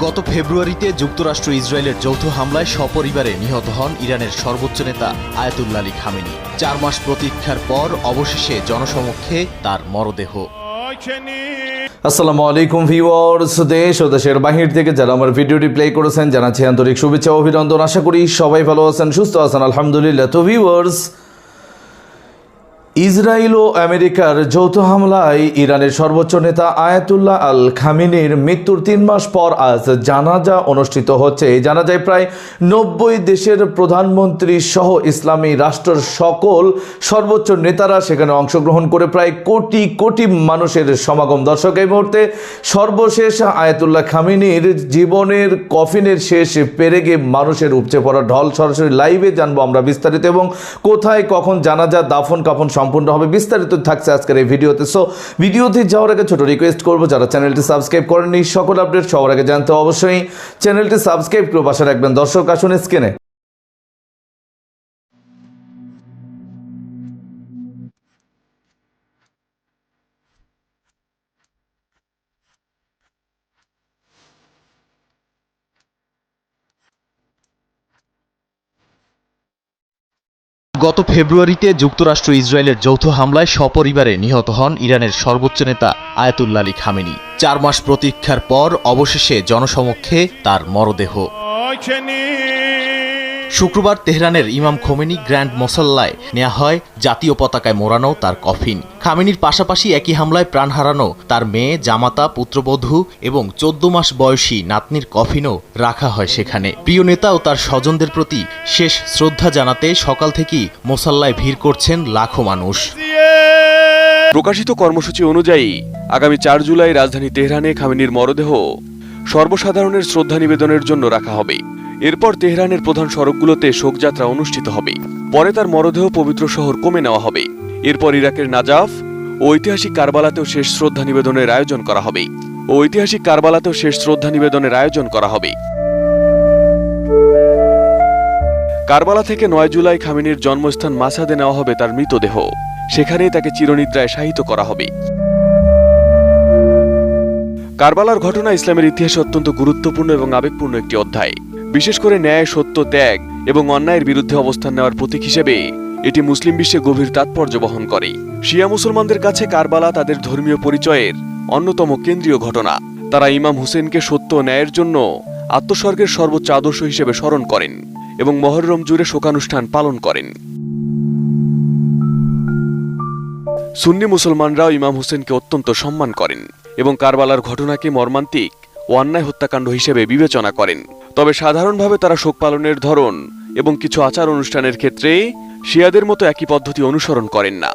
গত ফেব্রুয়ারিতে যুক্তরাষ্ট্র ইসরায়েলের যৌথ হামলায় সপরিবারে নিহত হন ইরানের সর্বোচ্চ নেতা আয়াতুল্লাহ আলী খামেনি। 4 মাস প্রতীক্ষার পর অবশেষে জনসমক্ষে তার মরদেহ। আসসালামু আলাইকুম ভিউয়ার্স, দেশ ও দেশের বাহির থেকে যারা আমার ভিডিওটি প্লে করেছেন জানাচ্ছি আন্তরিক শুভেচ্ছা ও অভিনন্দন। আশা করি সবাই ভালো আছেন, সুস্থ আছেন, আলহামদুলিল্লাহ। তো ভিউয়ার্স, ইসরায়েল ও আমেরিকার যৌথ হামলায় ইরানের সর্বোচ্চ নেতা আয়াতুল্লাহ আল খামেনির মৃত্যুর 3 মাস পর আজ জানাজা অনুষ্ঠিত হচ্ছে। এই জানাজায় প্রায় 90 দেশের প্রধানমন্ত্রী সহ ইসলামী রাষ্ট্রের সকল সর্বোচ্চ নেতারা সেখানে অংশগ্রহণ করে প্রায় কোটি কোটি মানুষের সমাগম। দর্শক, এই মুহূর্তে সর্বশেষ আয়াতুল্লাহ খামেনির জীবনের কফিনের শেষ পেরেগে মানুষের উপচে পড়া ঢল সরাসরি লাইভে জানবো আমরা বিস্তারিত, এবং কোথায় কখন জানাজা দাফন কাফন সম্পূর্ণ হবে বিস্তারিত থাকছে আজকের এই ভিডিওতে। সো ভিডিওতে যাওয়ার আগে ছোট রিকোয়েস্ট করবো, যারা চ্যানেলটি সাবস্ক্রাইব করেননি সকল আপডেট সবার আগে জানতে অবশ্যই চ্যানেলটি সাবস্ক্রাইব করে পাশে রাখবেন। দর্শক, আসুন স্ক্রিনে গত ফেব্রুয়ারিতে যুক্তরাষ্ট্র ইসরায়েলের যৌথ হামলায় সপরিবারে নিহত হন ইরানের সর্বোচ্চ নেতা আয়াতুল্লাহ আলী খামেনি। 4 মাস প্রতীক্ষার পর অবশেষে জনসমক্ষে তার মরদেহ। শুক্রবার তেহরানের ইমাম খোমেনি গ্র্যান্ড মোসাল্লায় নেওয়া হয় জাতীয় পতাকায় মোড়ানো তার কফিন। খামেনির পাশাপাশি একই হামলায় প্রাণ হারানো তার মেয়ে, জামাতা, পুত্রবধূ এবং 14 মাস বয়সী নাতনির কফিনও রাখা হয় সেখানে। প্রিয় নেতা ও তার স্বজনদের প্রতি শেষ শ্রদ্ধা জানাতে সকাল থেকেই মোসাল্লায় ভিড় করছেন লাখো মানুষ। প্রকাশিত কর্মসূচি অনুযায়ী আগামী 4 জুলাই রাজধানী তেহরানে খামেনির মরদেহ সর্বসাধারণের শ্রদ্ধা নিবেদনের জন্য রাখা হবে। এরপর তেহরানের প্রধান সড়কগুলোতে শোকযাত্রা অনুষ্ঠিত হবে। পরে তার মরদেহ পবিত্র শহর কোমে নেওয়া হবে। এরপর ইরাকের নাজাফ ও ঐতিহাসিক কারবালাতেও শেষ শ্রদ্ধা নিবেদনের আয়োজন করা হবে। কারবালা থেকে 9 জুলাই খামেনির জন্মস্থান মাসাদে নেওয়া হবে তার মৃতদেহ। সেখানেই তাকে চিরনিদ্রায় শায়িত করা হবে। কারবালার ঘটনা ইসলামের ইতিহাসে অত্যন্ত গুরুত্বপূর্ণ এবং আবেগপূর্ণ একটি অধ্যায়। বিশেষ করে ন্যায়, সত্য, ত্যাগ এবং অন্যায়ের বিরুদ্ধে অবস্থান নেওয়ার প্রতীক হিসেবে এটি মুসলিম বিশ্বে গভীর তাৎপর্য বহন করে। শিয়া মুসলমানদের কাছে কারবালা তাদের ধর্মীয় পরিচয়ের অন্যতম কেন্দ্রীয় ঘটনা। তারা ইমাম হুসেনকে সত্য ও ন্যায়ের জন্য আত্মস্বর্গের সর্বোচ্চ আদর্শ হিসেবে স্মরণ করেন এবং মহররম জুড়ে শোকানুষ্ঠান পালন করেন। সুন্নি মুসলমানরাও ইমাম হুসেনকে অত্যন্ত সম্মান করেন এবং কারবালার ঘটনাকে মর্মান্তিক ও অন্যায় হত্যাকাণ্ড হিসেবে বিবেচনা করেন। তবে সাধারণভাবে তারা শোক পালনের ধরন এবং কিছু আচার অনুষ্ঠানের ক্ষেত্রে শিয়াদের মতো একই পদ্ধতি অনুসরণ করেন না।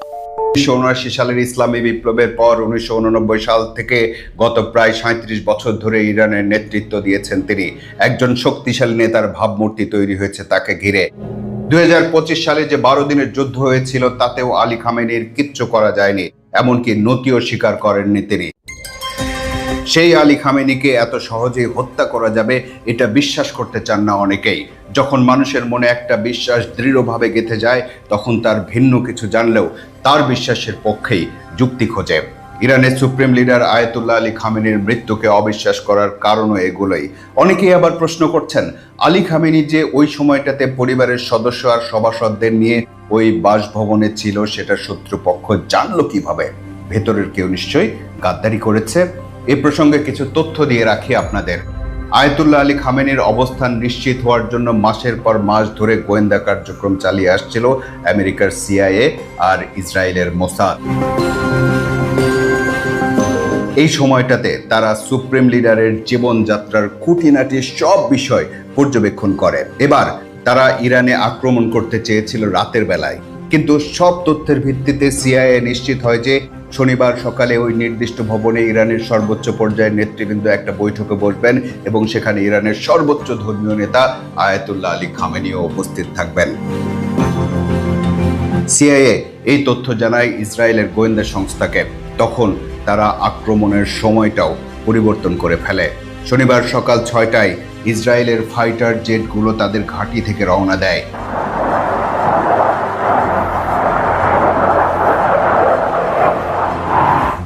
1979 সালের ইসলামী বিপ্লবের পর 1989 সাল থেকে গত প্রায় 37 বছর ধরে ইরানের নেতৃত্ব দিয়েছেন তিনি। একজন শক্তিশালী নেতার ভাবমূর্তি তৈরি হয়েছে তাকে ঘিরে। 2025 সালে যে 12 দিনের যুদ্ধ হয়েছিল তাতেও আলী খামেনির কিচ্ছু করা যায়নি, এমনকি নতিও স্বীকার করেননি তিনি। সেই আলী খামেনিকে এত সহজেই হত্যা করা যাবে এটা বিশ্বাস করতে চান না অনেকেই। যখন মানুষের মনে একটা বিশ্বাস দৃঢ়ভাবে গেঁথে যায় তখন তার ভিন্ন কিছু জানলেও তার বিশ্বাসের পক্ষেই যুক্তি খোঁজে। ইরানের সুপ্রিম লিডার আয়াতুল্লাহ আলী খামেনির মৃত্যুকে অবিশ্বাস করার কারণও এগুলোই। অনেকেই আবার প্রশ্ন করছেন, আলী খামেনি যে ওই সময়টাতে পরিবারের সদস্য আর সভাসদদের নিয়ে ওই বাসভবনে ছিল সেটা শত্রুপক্ষ জানলো কিভাবে? ভেতরের কেউ নিশ্চয়ই গাদ্দারি করেছে। এ প্রসঙ্গে কিছু তথ্য দিয়ে রাখি আপনাদের। আয়াতুল্লাহ আলী খামেনির অবস্থান নিশ্চিত হওয়ার জন্য মাসের পর মাস ধরে গোয়েন্দা কার্যক্রম চালিয়ে আসছিল আমেরিকার সিআইএ আর ইসরায়েলের মোসাদ। এই সময়টাতে তারা সুপ্রিম লিডারের জীবনযাত্রার খুঁটিনাটি সব বিষয় পর্যবেক্ষণ করে। এবার তারা ইরানে আক্রমণ করতে চেয়েছিল রাতের বেলায়, কিন্তু সব তথ্যের ভিত্তিতে সিআইএ নিশ্চিত হয় যে শনিবার সকালে ওই নির্দিষ্ট ভবনে ইরানের সর্বোচ্চ পর্যায়ের নেতৃবৃন্দ একটা বৈঠকে বসবেন এবং সেখানে ইরানের সর্বোচ্চ ধর্মীয় নেতা আয়াতুল্লাহ আলী খামেনিও উপস্থিত থাকবেন। সিআইএ এই তথ্য জানায় ইসরায়েলের গোয়েন্দা সংস্থাকে। তখন তারা আক্রমণের সময়টাও পরিবর্তন করে ফেলে। শনিবার সকাল 6টায় ইসরায়েলের ফাইটার জেটগুলো তাদের ঘাঁটি থেকে রওনা দেয়।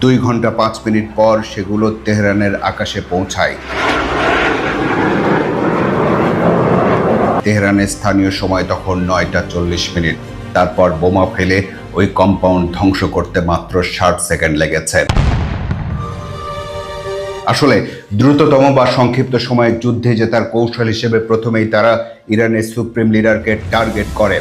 2 ঘন্টা 5 মিনিট পর সেগুলো তেহরানের আকাশে পৌঁছায়। তেহরানের স্থানীয় সময় তখন 9টা 40 মিনিট। তারপর বোমা ফেলে ওই কম্পাউন্ড ধ্বংস করতে মাত্র 60 সেকেন্ড লেগেছে। আসলে দ্রুততম বা সংক্ষিপ্ত সময়ে যুদ্ধে জেতার কৌশল হিসেবে প্রথমেই তারা ইরানের সুপ্রিম লিডারকে টার্গেট করে।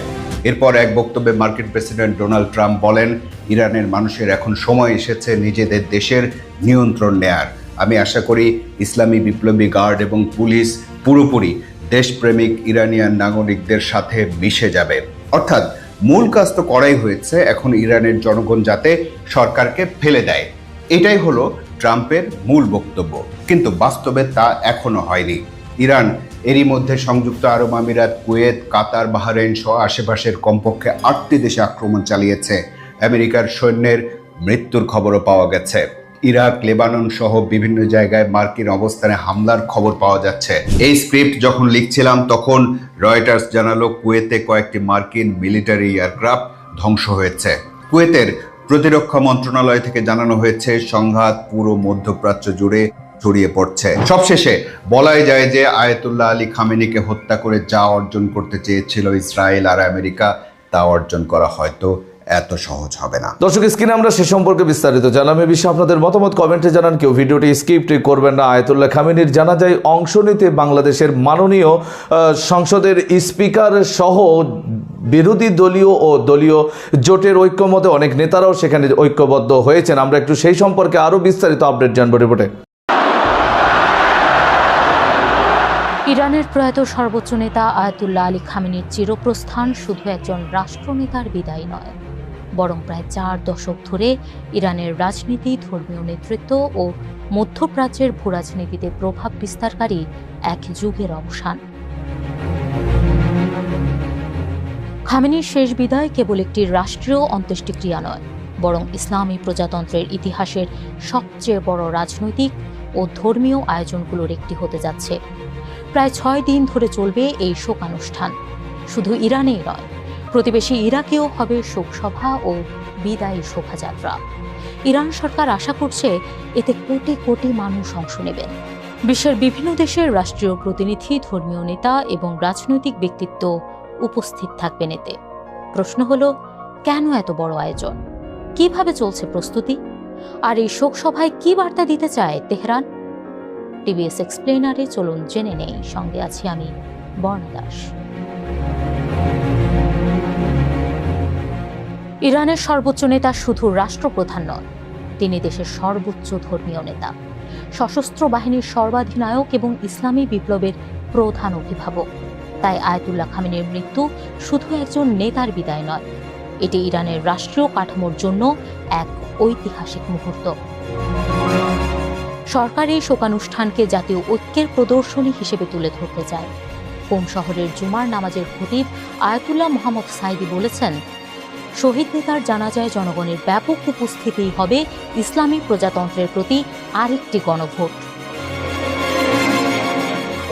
এরপর এক বক্তব্যে মার্কিন প্রেসিডেন্ট ডোনাল্ড ট্রাম্প বলেন, ইরানের মানুষের এখন সময় এসেছে নিজেদের দেশের নিয়ন্ত্রণ নেয়ার। আমি আশা করি ইসলামী বিপ্লবী গার্ড এবং পুলিশ পুরোপুরি দেশপ্রেমিক ইরানিয়ান নাগরিকদের সাথে মিশে যাবে। অর্থাৎ মূল কাজ তো করাই হয়েছে, এখন ইরানের জনগণ যাতে সরকারকে ফেলে দেয়। এটাই হলো ট্রাম্পের মূল বক্তব্য, কিন্তু বাস্তবে তা এখনো হয়নি। ইরান এরই মধ্যে সংযুক্ত আরব আমিরাত, কুয়েত, কাতার, বাহরাইন সহ আশেপাশের কমপক্ষে 8টি দেশে আক্রমণ চালিয়েছে। আমেরিকার সৈন্যের মৃত্যুর খবরও পাওয়া গেছে। ইরাক, লেবানন সহ বিভিন্ন জায়গায় মার্কিন অবস্থানে হামলার খবর পাওয়া যাচ্ছে। এই স্ক্রিপ্ট যখন লিখছিলাম তখন রয়টার্স জানালো কুয়েতে কয়েকটি মার্কিন মিলিটারি এয়ারক্রাফট ধ্বংস হয়েছে। কুয়েতের প্রতিরক্ষা মন্ত্রণালয় থেকে জানানো হয়েছে সংঘাত পুরো মধ্যপ্রাচ্য জুড়ে ছড়িয়ে পড়ছে। সবশেষে বলাই যায় যে আয়াতুল্লাহ আলী খামেনিকে হত্যা করে যা অর্জন করতে চেয়েছিল ইসরায়েল আর আমেরিকা, তা অর্জন করা হয়তো এত সহজ হবে না। দর্শক, স্ক্রিনে আমরা সে সম্পর্কে বিস্তারিত জানলাম। এ বিষয়ে আপনাদের মতামত কমেন্টে জানান। কেউ ভিডিওটি স্কিপ করবেন না। আয়াতুল্লাহ খামেনির জানাজায় অংশ নিতে বাংলাদেশের মাননীয় সংসদের স্পিকার সহ বিরোধী দলীয় ও দলীয় জোটের ঐক্যমতে অনেক নেতারাও সেখানে ঐক্যবদ্ধ হয়েছেন। আমরা একটু সেই সম্পর্কে আরও বিস্তারিত আপডেট জানবো রিপোর্টে। ইরানের প্রয়াত সর্বোচ্চ নেতা আয়াতুল্লাহ আলী খামেনির চিরপ্রস্থান শুধু একজন রাষ্ট্রনেতার বিদায় নয়, বরং প্রায় 4 দশক ধরে ইরানের রাজনীতি, ধর্মীয় নেতৃত্ব ও মধ্যপ্রাচ্যের ভূরাজনীতিতে প্রভাব বিস্তারকারী এক যুগের অবসান। খামেনির শেষ বিদায় কেবল একটি রাষ্ট্রীয় অন্ত্যেষ্টিক্রিয়া নয়, বরং ইসলামী প্রজাতন্ত্রের ইতিহাসের সবচেয়ে বড় রাজনৈতিক ও ধর্মীয় আয়োজনগুলোর একটি হতে যাচ্ছে। প্রায় 6 দিন ধরে চলবে এই শোকানুষ্ঠান। শুধু ইরানেই নয়, প্রতিবেশী ইরাকেও হবে শোকসভা ও বিদায়ী শোভাযাত্রা। ইরান সরকার আশা করছে এতে কোটি কোটি মানুষ অংশ নেবেন। বিশ্বের বিভিন্ন দেশের রাষ্ট্রীয় প্রতিনিধি, ধর্মীয় নেতা এবং রাজনৈতিক ব্যক্তিত্ব উপস্থিত থাকবেন এতে। প্রশ্ন হলো, কেন এত বড় আয়োজন? কিভাবে চলছে প্রস্তুতি? আর এই শোকসভায় কি বার্তা দিতে চায় তেহরান? টিভিএস এক্সপ্লেনারে চলুন জেনে নেই। সঙ্গে আছি আমি, বর্ণা দাস। ইরানের সর্বোচ্চ নেতা শুধু রাষ্ট্রপ্রধান নন, তিনি দেশের সর্বোচ্চ ধর্মীয় নেতা, সশস্ত্র বাহিনীর সর্বাধিনায়ক এবং ইসলামী বিপ্লবের প্রধান অভিভাবক। তাই আয়াতুল্লাহ খামেনির মৃত্যু শুধু একজন নেতার বিদায় নয়, এটি ইরানের রাষ্ট্রীয় কাঠামোর জন্য এক ঐতিহাসিক মুহূর্ত। সরকার এই শোকানুষ্ঠানকে জাতীয় ঐক্যের প্রদর্শনী হিসেবে তুলে ধরতে চায়। কোম শহরের জুমার নামাজের খতিব আয়াতুল্লাহ মোহাম্মদ সাইদি বলেছেন, শহীদ নেতার জানাজায় জনগণের ব্যাপক উপস্থিতি হবে ইসলামী প্রজাতন্ত্রের প্রতি আরেকটি গণভোট।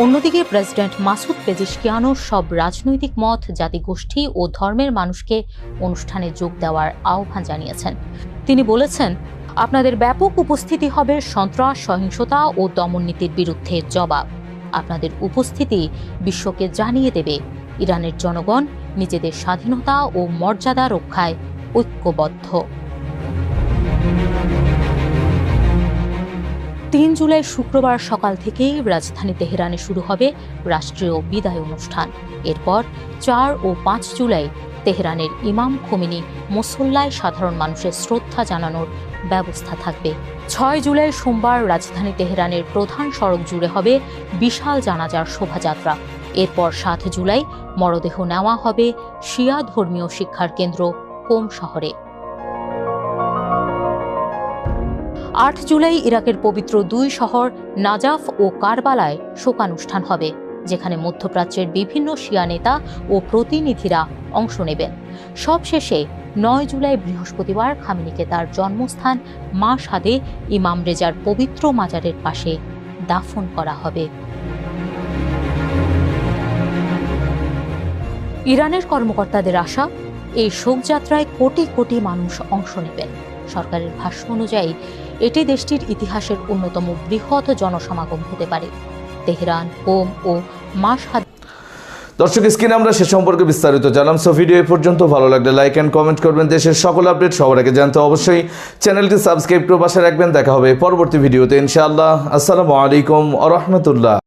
অন্যদিকে প্রেসিডেন্ট মাসুদ পেজিশকিয়ানও সব রাজনৈতিক মত, জাতিগোষ্ঠী ও ধর্মের মানুষকে অনুষ্ঠানে যোগ দেওয়ার আহ্বান জানিয়েছেন। তিনি বলেছেন, আপনাদের ব্যাপক উপস্থিতি হবে সন্ত্রাস, সহিংসতা ও দমননীতির বিরুদ্ধে জবাব। আপনাদের উপস্থিতি বিশ্বকে জানিয়ে দেবে ইরানের জনগণ নিজেদের স্বাধীনতা ও মর্যাদা রক্ষায় ঐক্যবদ্ধ। 3 জুলাই শুক্রবার সকাল থেকেই রাজধানী তেহরানে শুরু হবে রাষ্ট্রীয় বিদায় অনুষ্ঠান। এরপর 4 ও 5 জুলাই তেহরানের ইমাম খোমেনি মুসল্লায় সাধারণ মানুষের শ্রদ্ধা জানানোর ব্যবস্থা থাকবে। 6 জুলাই সোমবার রাজধানী তেহরানের প্রধান সড়ক জুড়ে হবে বিশাল জানাজার শোভাযাত্রা। এরপর 7 জুলাই মরদেহ নেওয়া হবে শিয়া ধর্মীয় শিক্ষার কেন্দ্র কোম শহরে। 8 জুলাই ইরাকের পবিত্র 2 শহর নাজাফ ও কারবালায় শোকানুষ্ঠান হবে, যেখানে মধ্যপ্রাচ্যের বিভিন্ন শিয়া নেতা ও প্রতিনিধিরা অংশ নেবেন। সবশেষে 9 জুলাই বৃহস্পতিবার খামেনিকে তার জন্মস্থান মাশহাদে ইমাম রেজার পবিত্র মাজারের পাশে দাফন করা হবে। ইরানের কর্মকর্তাদের আশা, এই শোকযাত্রায় কোটি কোটি মানুষ অংশ নেবেন। সরকারের ভাষ্য অনুযায়ী এটি দেশটির ইতিহাসের অন্যতম বৃহৎ জনসমাগম হতে পারে। তেহরান, কোম ও মাশহাদ। দর্শক, স্ক্রিনে আমরা সে সম্পর্কে বিস্তারিত জানলাম। সো ভিডিও এই পর্যন্ত ভালো লাগলে লাইক অ্যান্ড কমেন্ট করবেন। দেশের সকল আপডেট সবার আগে জানতে অবশ্যই চ্যানেলটি সাবস্ক্রাইব করে পাশে রাখবেন। দেখা হবে পরবর্তী ভিডিওতে ইনশাআল্লাহ। আসসালামু আলাইকুম ওয়া রাহমাতুল্লাহ।